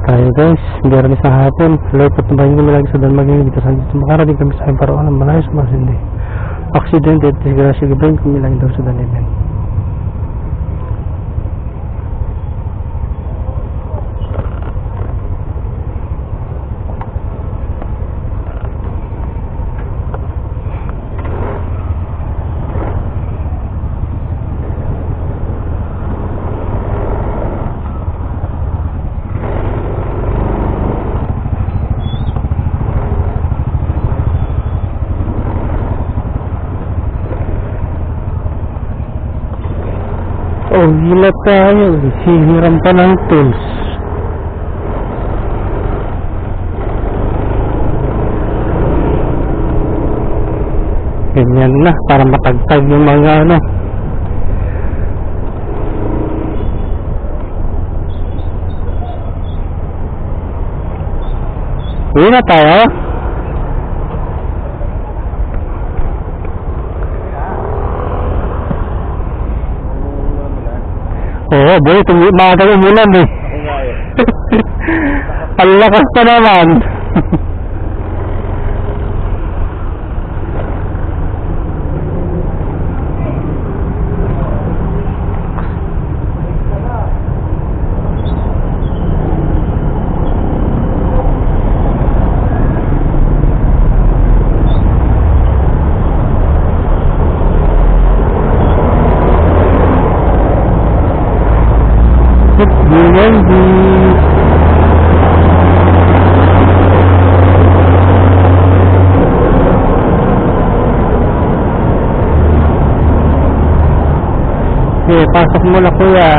tayo guys, biyernes ng hapon. Hello po, tambahin kami lagi sa Dalmaging dito sa makarating kami sa aming paroon ng malayo sa masindi. Accident at disgrasya gabayin kami lagi daw sa Dalimen. Oh, gila tayo. Hihiram pa ng tools. Ganyan na, para matagtag yung mga ano. Uwi na tayo. Oo, boy, maaga umulan eh. Ang lakas pa naman. Okay, pasok mo na kuya.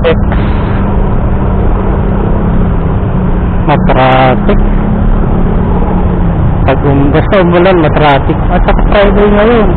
X. Matraffic. Pag basta umulan, matraffic. At saka Friday ngayon.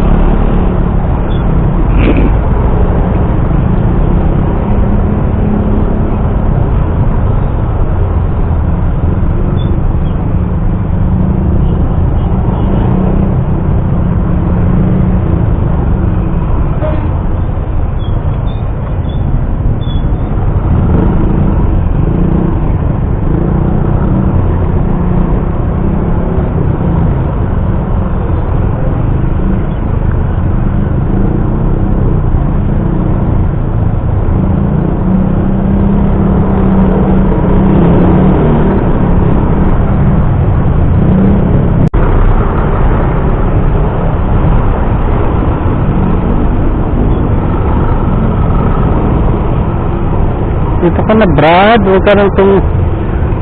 Dito ka na, Brad. Huwag ka nang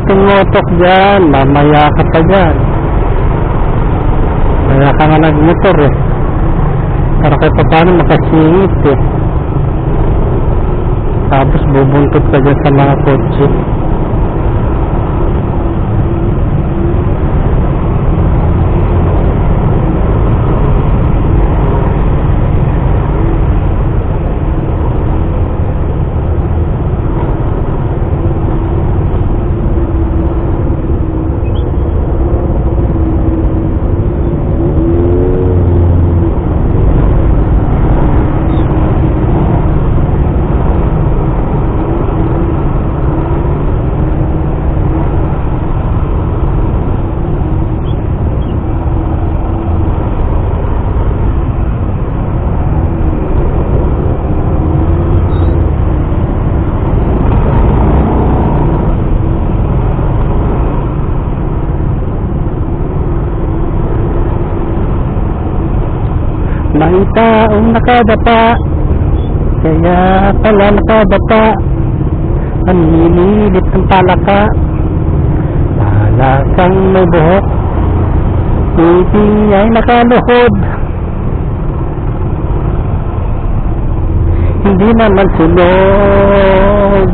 tumutok dyan. Mamaya ka pa dyan. Kaya ka nga nagmotor eh. Para kahit paano makasingit eh. Tapos bubuntot ka dyan sa mga kotse. May taong nakadapa, kaya pala nakadapa. Ang nililit ng palaka, palasang may buhok, ngiti ay nakaluhod. Hindi naman sunog.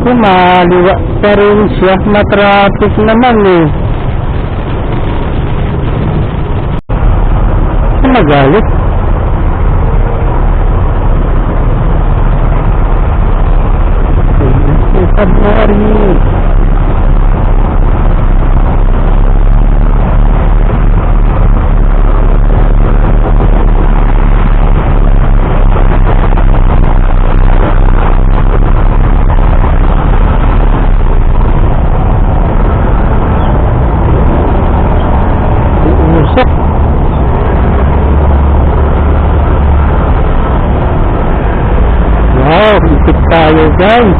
Kumaliwa pa rin siya, matraffic naman eh. Magalit. February. Wow, ikit tayo guys.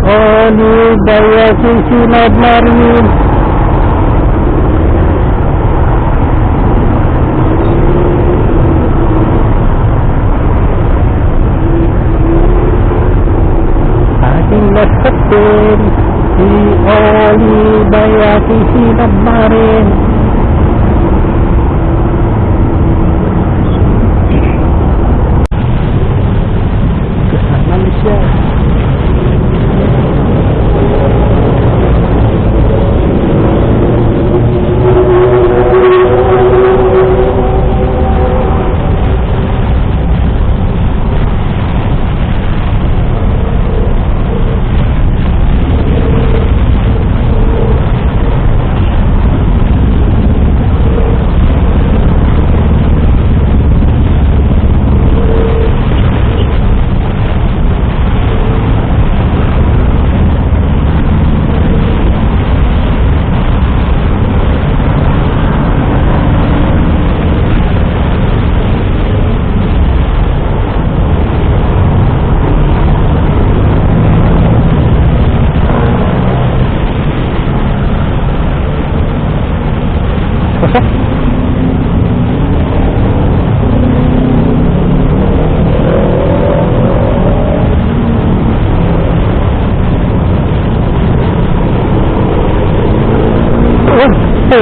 Oli daya sisinad marin. Ating nasatin, si Oli daya sisinad marin. Kasama na siya.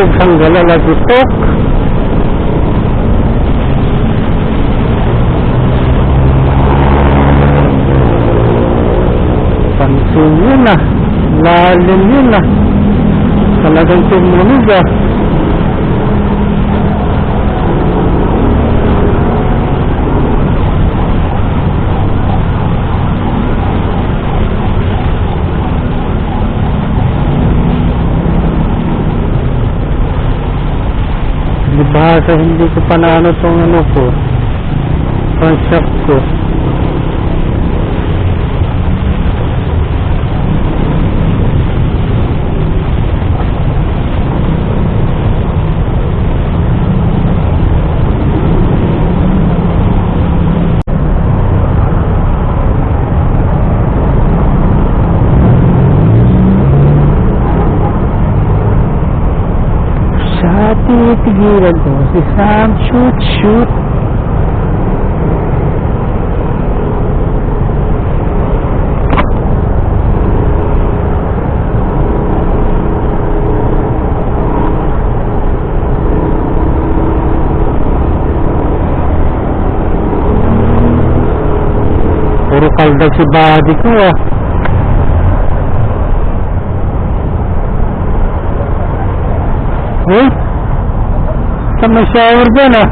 Sanggala Lagutok. Pansin yun ah. Lalim yun ah. Talagang tumunog ah. Baka hindi ko pa na ano tong ano ko, concept ko. Titigilan ko si Sam, shoot. Puro kaldag si body ko ah. Eh? May shower dyan ah.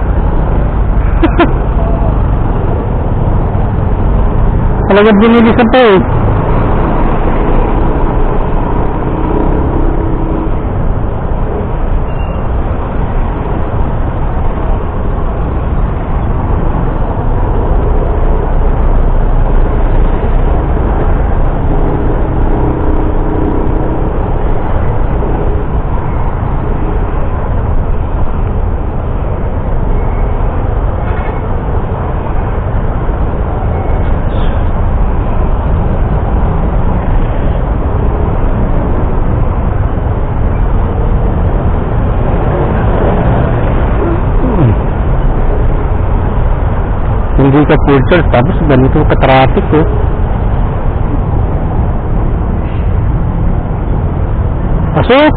Talagang binilisan pa eh. Hindi ka full charge tapos ganito ka traffic oh. Pasok!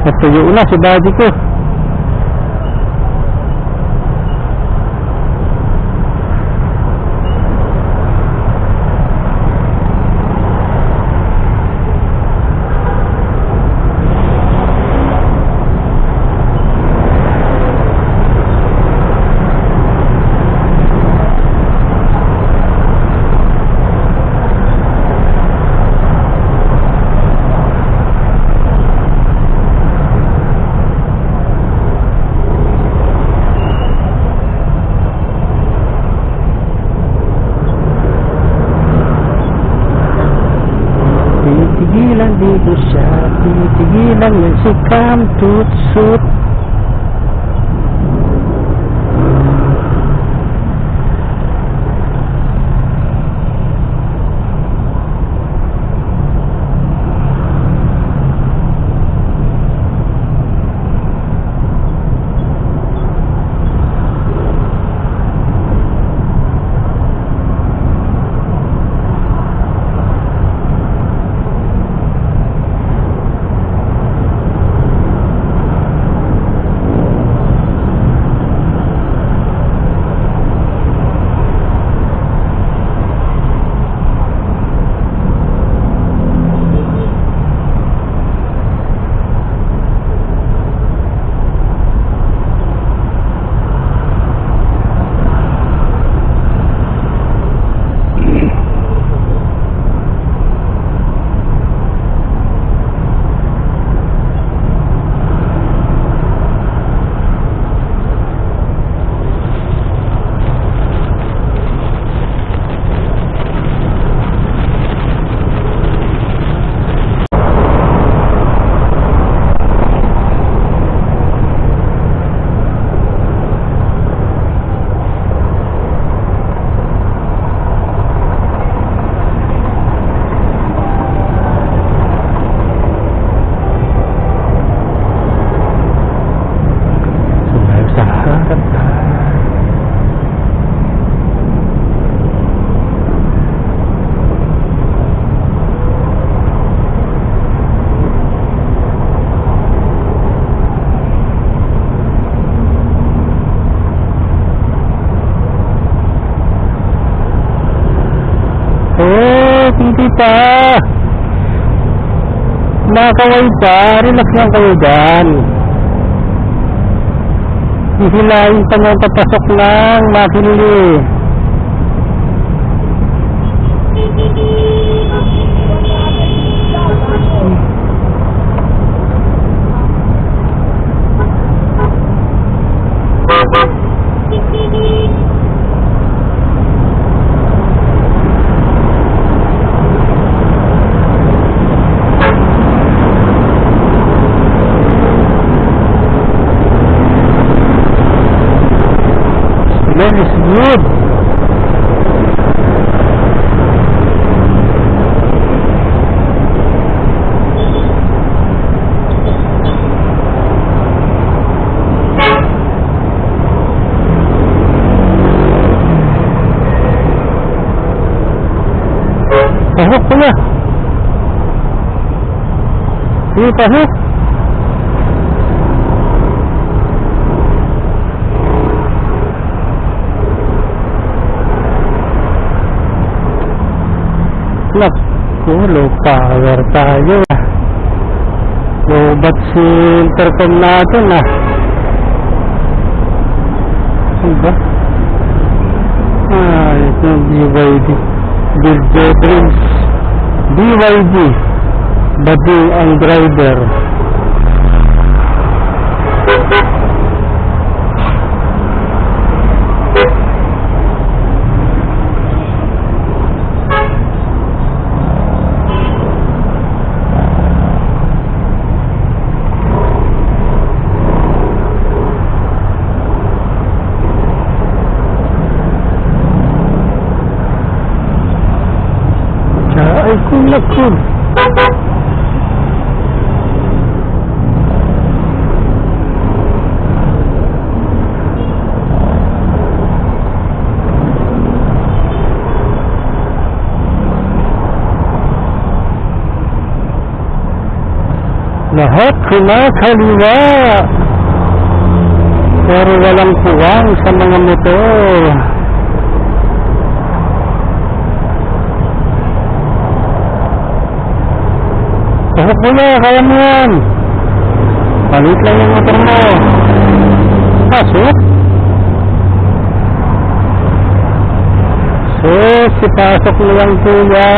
Natuyo na si body ko. Titigilan dito siya, titigilan yan si Cam Tutsut. pa. Kumakaway pa. Relax lang kayo dyan. Hihilahin pa niya papasok ng makinili. That is good. Pasok ko na. Sige, pasok. Naku, low power tayo. Lobat si intercom natin Ano ba? Ito yung BYD. Build Dreams. BYD. Bading ang driver. Ay, naku. Lahat kumakaliwa. Pero walang puwang sa mga motor. Pasok mo na, kaya mo yan. Palit lang yung motor mo. Pasok. Ipasok mo lang kuya.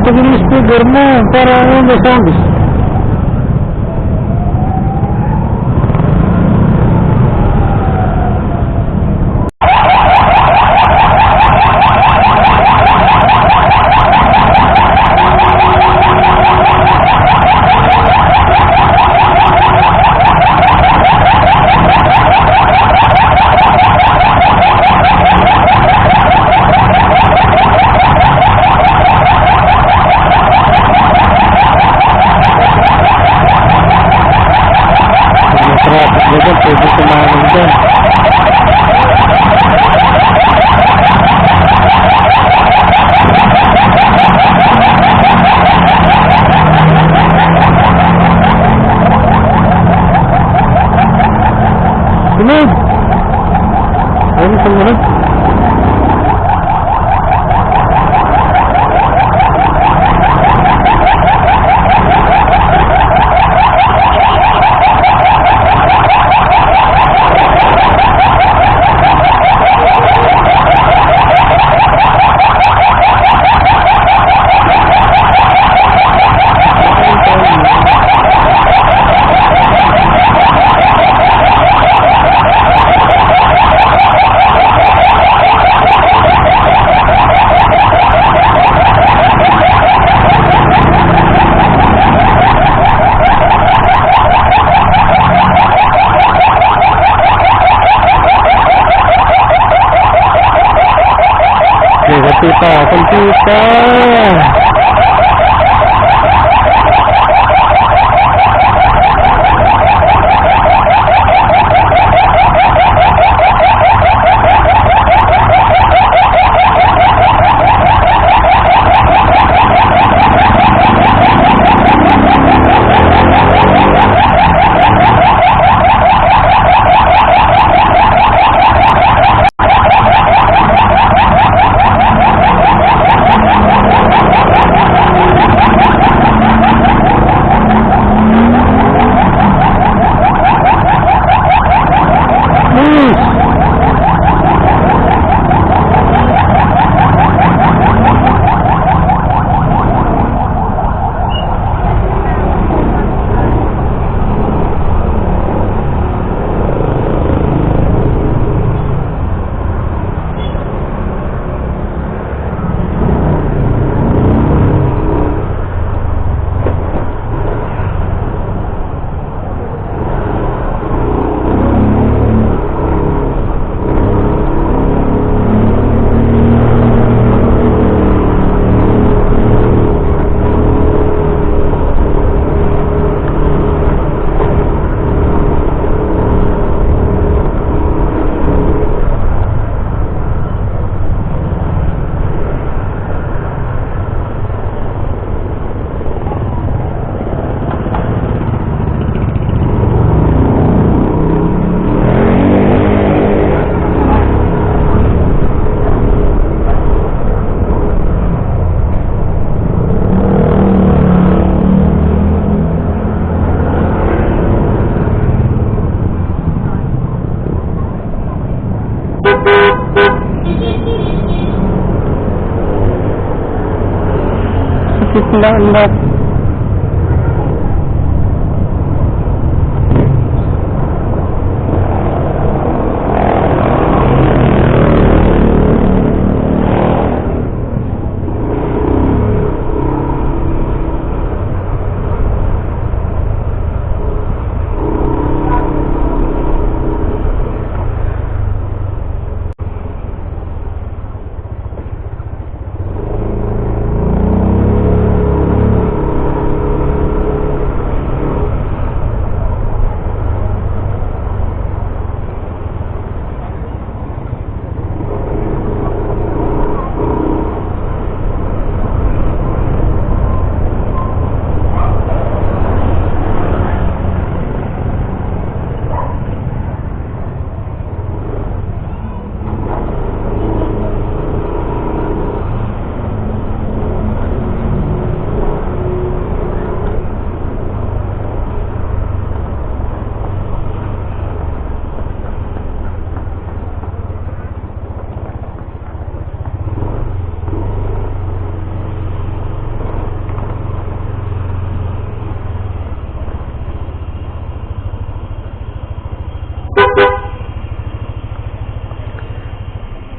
patugin yung speaker mo para may sounds. Pwede kumain dyan. Sunod! Ayun, sumunod. Kunti pa. Sakit na.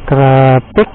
traffic.